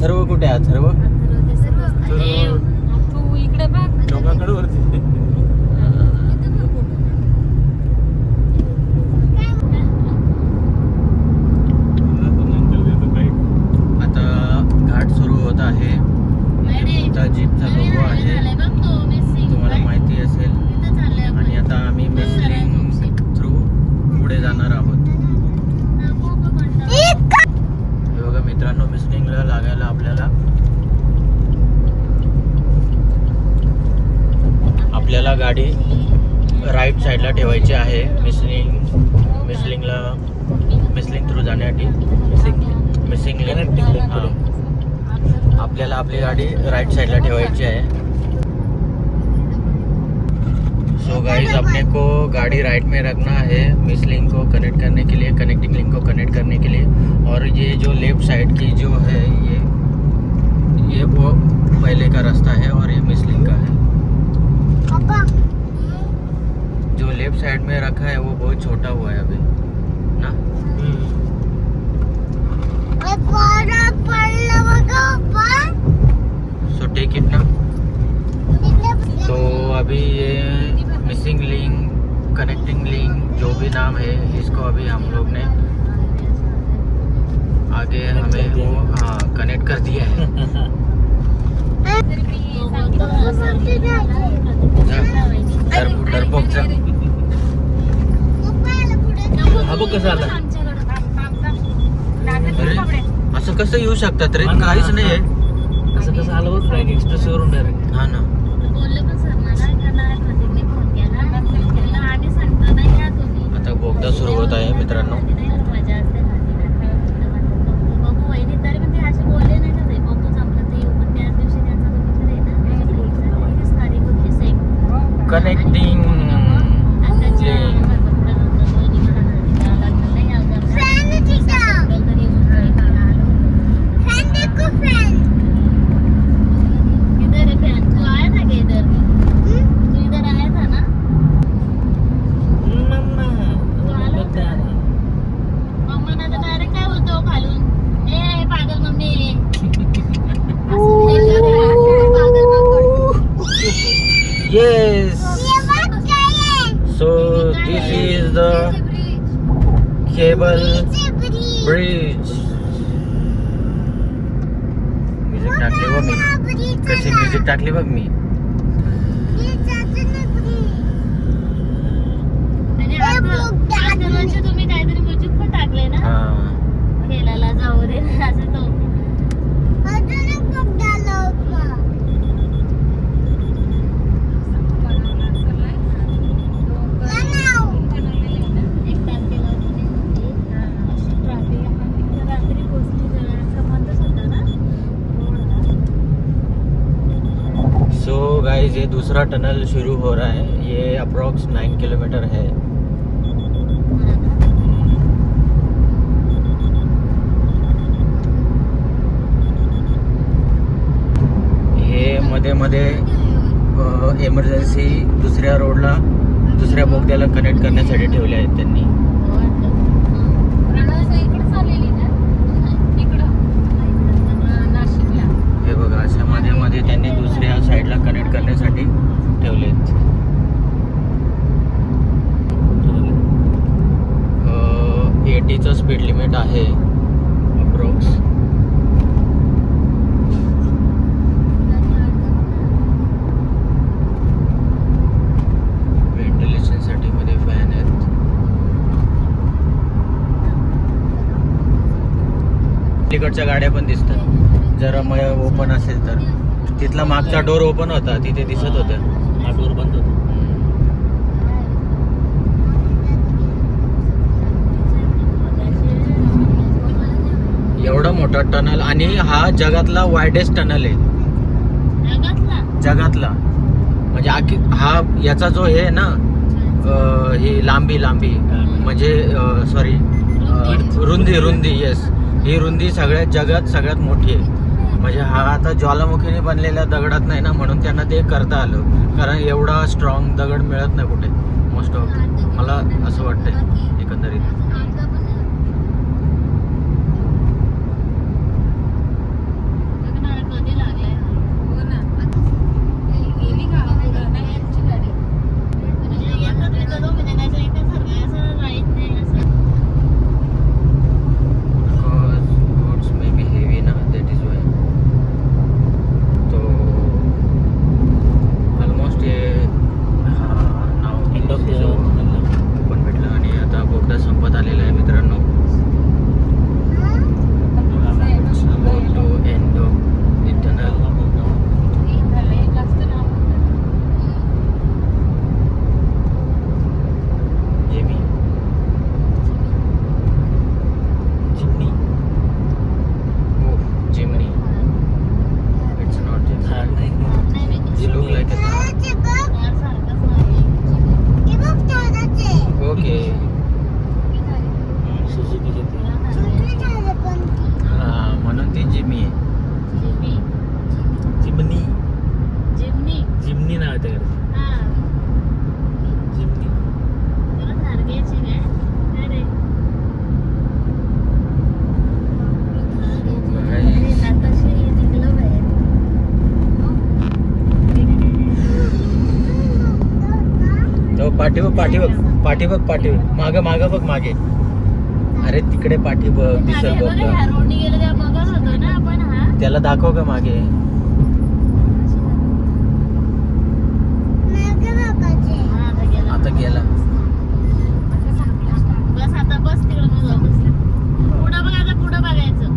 अथर्व कुठे आहे? अथर्व तू इकडे बघ डोंगराकडे वरती. आता घाट सुरू होत आहे. इथे जीपचा लोगो आहे, तुम्हाला माहिती असेल. आणि आता आम्ही मिसलिंग थ्रू पुढे जाणार आहोत. हे बघा मित्रांनो, मिसलिंगला लागायला आपल्याला गाडी राईट साईडला ठेवायची आहे. मिसलिंग थ्रू जाण्यासाठी मिसिंग आपल्याला आपली गाडी राइट साइड ला ठेवायची आहे. सो गाइस, अपने को गाड़ी राइट में रखना है मिसलिंग को कनेक्ट करने के लिए, कनेक्टिंग लिंक को कनेक्ट करने के लिए. और ये जो लेफ्ट साइड की जो है ये वो पहले का रास्ता है और ये मिसलिंग का है. जो लेफ्ट साइड में रखा है वो बहुत छोटा हुआ है अभी ना. सो टेक इट ना. तो अभी ये मिसिंग लिंक, कनेक्टिंग लिंक, जो भी नाम है, इसको अभी हम लोग ने आगे हमें वो कनेक्ट कर दिया है. डरपोकचा हा बघ कसा आला. असं कसं येऊ शकतात रे? काहीच नाही आहे. असं कसं आलं बघ, एक्सप्रेस वरून डायरेक्ट. हा ना. आता बोगदा सुरू होत आहे मित्रांनो. Connecting Yes. So this is the cable bridge. Music टाकली बघ मी. कशी म्युझिक टाकली बघ मी. तुम्ही काहीतरी म्युझिक पण टाकले ना. खेळायला जाऊ दे असं तो. गाइस, ये दूसरा टनल शुरू हो रहा है. ये अप्रॉक्स 9 किलोमीटर है. हे मध्ये मध्ये एमर्जन्सी दुसऱ्या रोडला, दुसऱ्या बोगद्याला कनेक्ट करण्यासाठी ठेवले आहेत त्यांनी. हे बघा, अशा मध्ये मध्ये त्यांनी दुसऱ्या साईडला कनेक्ट करण्यासाठी ठेवलेत. 80चं स्पीड लिमिट आहे अप्रॉक्स. व्हेंटिलेशनसाठी मध्ये फॅन आहेत. तिकडच्या गाड्या पण दिसतात. जरा मग ओपन असेल तर. तिथला मागचा डोर ओपन होता, तिथे दिसत होतं. हा डोर बंद होता. एवढा मोठा टनल, आणि हा जगातला वायडेस्ट टनल आहे. जगातला म्हणजे हा याचा जो हे ना, ही लांबी म्हणजे सॉरी रुंदी. येस, ही रुंदी जगात सगळ्यात मोठी आहे. म्हणजे हा आता ज्वालामुखीने बनलेल्या दगडात नाही ना, म्हणून त्यांना ते करता आलं. कारण एवढा स्ट्रॉंग दगड मिळत नाही कुठे मोस्ट ऑफ, मला असं वाटतंय एकंदरीत. पाठी बघ पाठी बघ पाठी बघ पाठी बघ मागं मागं बघ मागे. अरे तिकडे पाठी बघ दिसेल बघ. ह्या रोडनी गेलो तेव्हा बघत होतो ना आपण. हा त्याला दाखव का मागे. हा, आता गेला. आता गेला. बस आता बस तिकडून जाऊ. पुढं बघ आता पुढं बघायचं.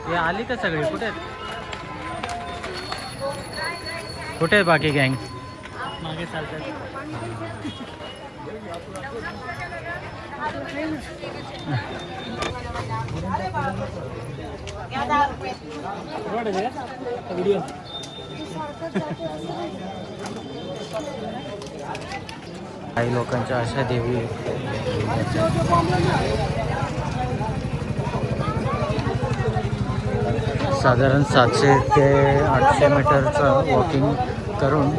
हे आली का सगळी? कुठे आहेत? कुठे आहे बाकी गँग? मागे चालतात. व्हिडिओ काही लोकांच्या अशा देवी साधारण 700 ते 800 मीटरचं वॉकिंग करून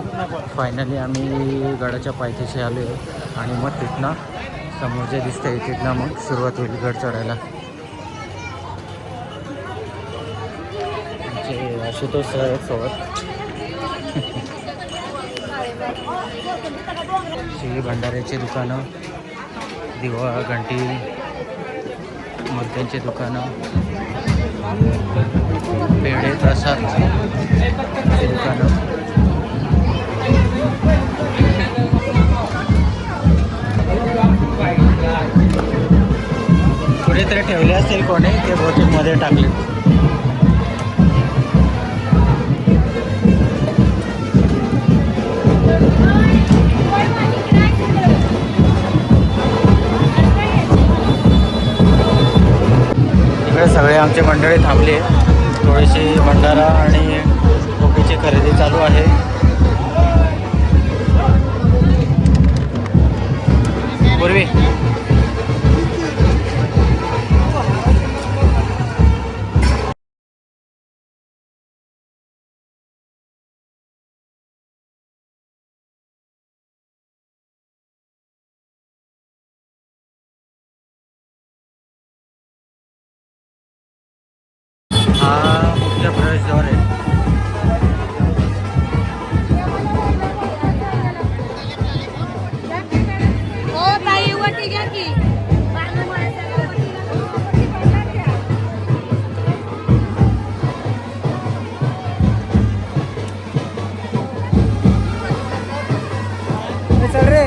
फायनली आम्ही गडाच्या पायथ्याशी आलो आणि मग तिथनं समोर जे दिसतंय तिथनं मग सुरुवात होईल गड चढायला. जे आशुतोष सर आहेत सोबत. श्री भंडाऱ्याची दुकानं, दिवा घंटी, मूर्त्यांची दुकानं, पेढे प्रसाद दुकानं. कुठेतरी ठेवले असतील कोणी, ते बहुतेक मध्ये टाकले. इकडे सगळे आमचे मंडळी थांबले. थोडीशी भंडारा आणि कोकीची खरेदी चालू आहे. पूर्वी हा मुख्य प्रवेशद्वार आहे. चल रे.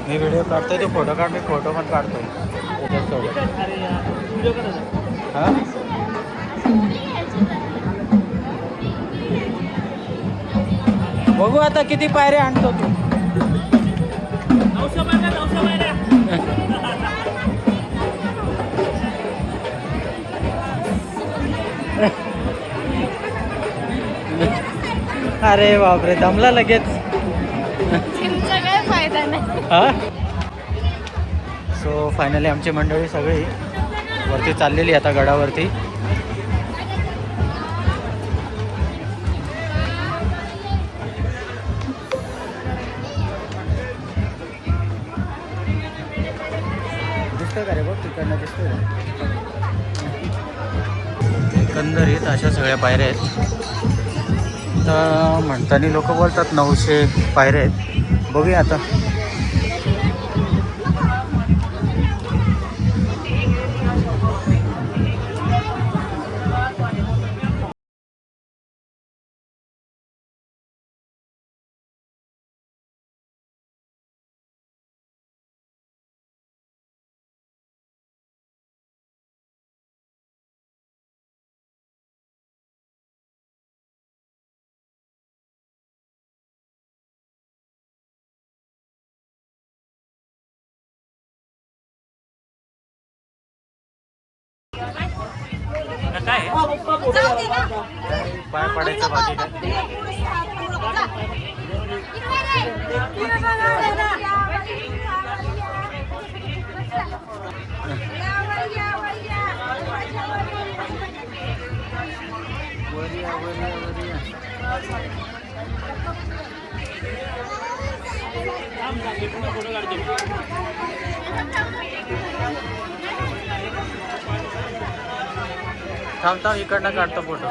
मी व्हिडिओ काढतोय, तो फोटो काढ, मी फोटो पण काढतोय त्याच्यासोबत. अरे यार, व्हिडिओ करायचा. हां बघू आता किती पायऱ्या आणतो तू. 900 पायऱ्या, 900 पायऱ्या. अरे बापरे, दमला लगेच. तुमचा काय फायदा नाही. हा सो फायनली आमची मंडळी सगळी वरती चाललेली आता गडावरती. दिसतंय का रे बघ, तिकडनं दिसतंय का? एकंदरीत अशा सगळ्या पायऱ्या आहेत. तर म्हणताना लोक बोलतात 900 पायऱ्या आहेत. बघूया आता. काय पाय पडायचं बाकी काय. फोटो काढतो. थांब थांब, इकडनं काढतो फोटो.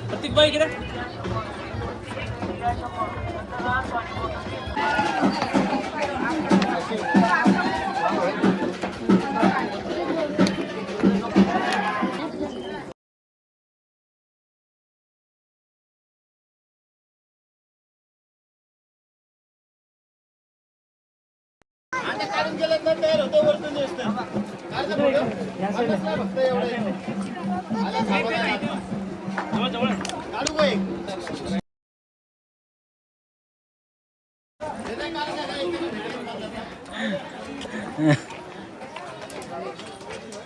प्रतीक बाई इकडे.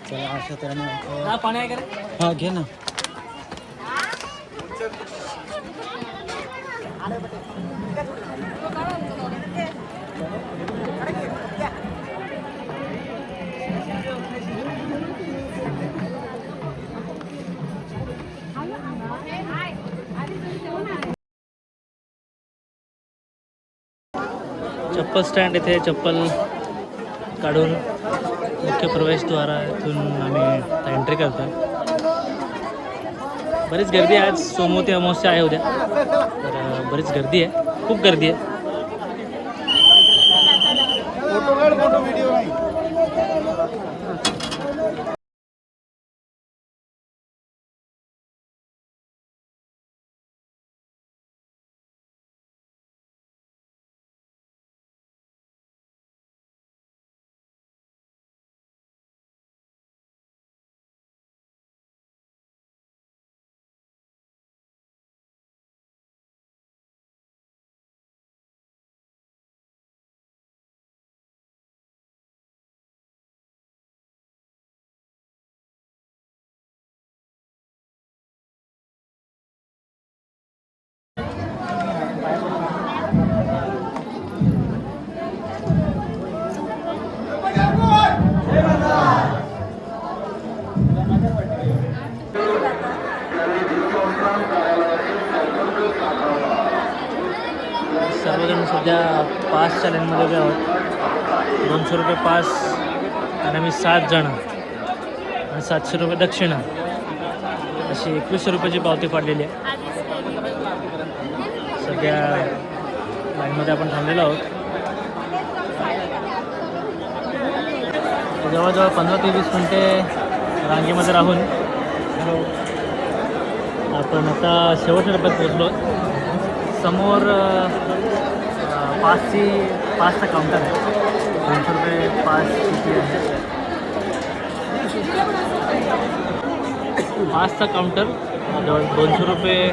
चला अशा तऱ्हेने. पाणी आहे का रे? हा घे ना. चप्पल स्टँड इथे चप्पल काढून मुख्य प्रवेशद्वारातून आम्ही एंट्री करतो. बरीच गर्दी आहे आज. सोमवती अमावस्या आहे उद्या, तर बरीच गर्दी आहे, खूप गर्दी आहे. सर्वजण सध्या पासच्या लाईनमध्ये उभे आहोत. 200 रुपये पास आणि आम्ही 7 जण आणि 700 रुपये दक्षिणा अशी 2100 रुपयाची पावती पाडलेली आहे. सध्या त्या लाईनमध्ये आपण थांबलेलो आहोत. जवळजवळ 15 ते 20 मिनटे रांगेमध्ये राहून आपण आता शेवटच्या टप्प्यात पोहोचलो. समोर पासचा काउंटर आहे. 200 रुपये पास किती आहे. पासचा काउंटर जवळ 200 रुपये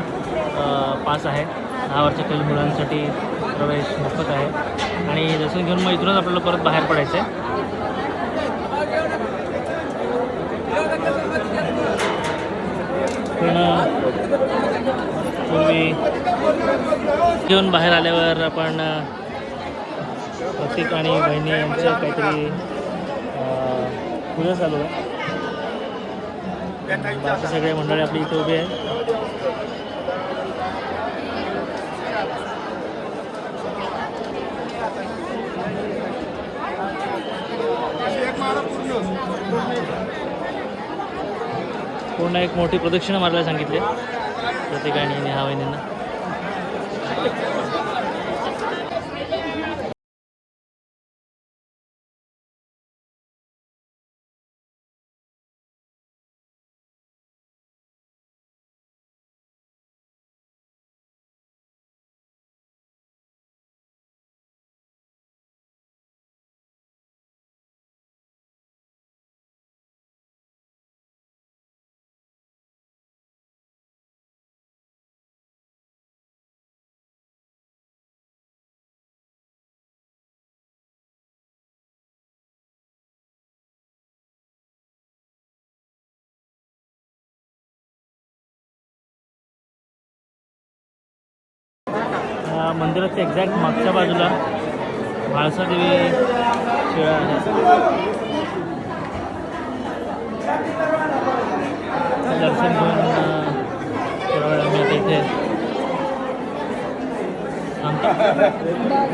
पास आहे. 10 वर्षाखालील मुलांसाठी प्रवेश मोफत आहे. आणि दर्शन घेऊन मग इथूनच आपल्याला परत बाहेर पडायचं आहे. पण पूर्वी घेऊन बाहेर आल्यावर आपण प्रत्येक आणि बहिणी यांचं काहीतरी पूजा चालू आहे. बाकी सगळे मंडळी आपली इथे उभी आहे. पूर्ण एक मोठी प्रदक्षिणा मारायला सांगितले प्रत्येकाने नेहा वहिनींना. मंदिराच्या एक्झॅक्ट मागच्या बाजूला म्हाळसादेवी शिळा आहे. दर्शन घेऊन थोडा वेळ आम्ही आता इथे थांबतो.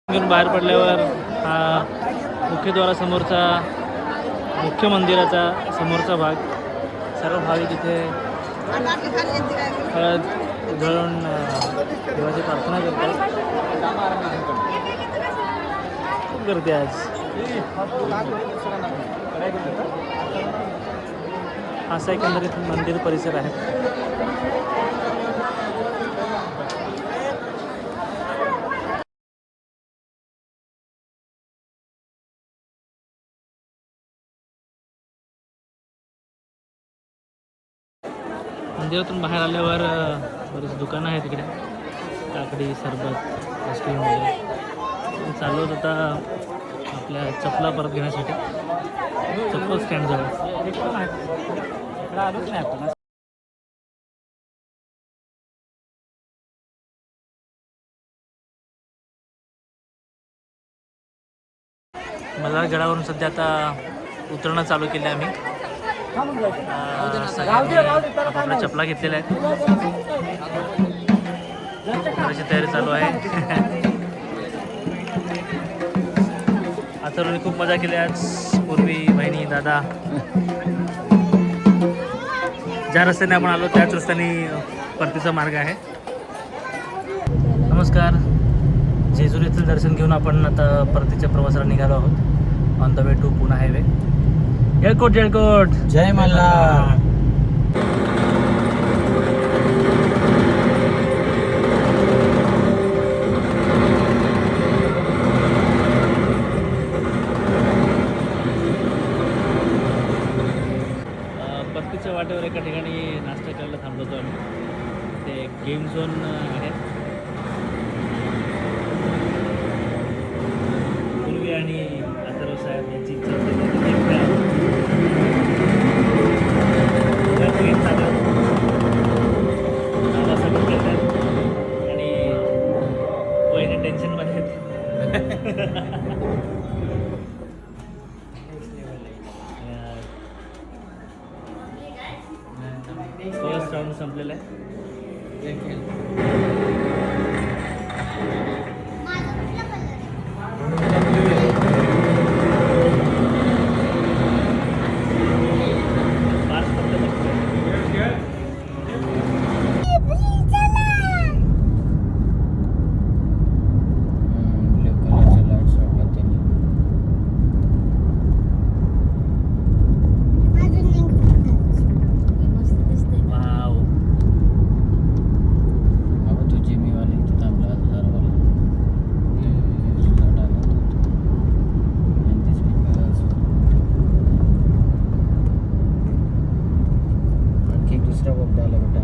घेऊन बाहेर पडल्यावर हा मुख्यद्वारासमोरचा मुख्य मंदिराचा समोरचा भाग. सर्व भाविक इथे हळद उधळून देवाची प्रार्थना करतात. खूप गर्दी आज. असा एकंदरीत मंदिर परिसर आहे. मंदिरातून बाहेर आल्यावर बरीच दुकानं आहेत इकडे. काकडी, सरबत, आईस्क्रीम वगैरे. चालू होत आता आपल्या चपला परत घेण्यासाठी. चप्पल स्टँडजवळ मल्हार गडावरून सध्या आता उतरणं चालू केलं आहे आम्ही. सगळ्यांनी आपल्या चपला घेतलेल्या आहेत. उतरायची तयारी चालू आहे. अथर्वने खूप मजा केली आज. पूर्वी बहिणी दादा ज्या रस्त्याने आपण आलो त्याच रस्त्याने परतीचा मार्ग आहे. नमस्कार. जेजुरी येथील दर्शन घेऊन आपण आता परतीच्या प्रवासाला निघालो आहोत. On the way to Pune highway. येळकोट येळकोट. जय मल्हार. परतीच्या वाटेवर एका ठिकाणी नाश्ता करायला थांबलो होतो आम्ही. ते गेम झोन आहे. पूर्वी आणि अथर्व साहेब यांची इच्छा होती की ते गेम खेळावं. त्यात गेम चालू आहे. नावा सगळं खेळतात आणि वहिनी टेन्शनमध्ये आहेत. फर्स्ट राऊंड संपलेला आहे. पाच फक्त बघतोय. ब्लॅक कलरचे लाईट सोडले त्यांनी. मस्त दिसतंय. वाव. अगं तो जिमीवाला इथे थांबला हजारवाला. आणखी एक दुसरा बोगदा आला बेटा.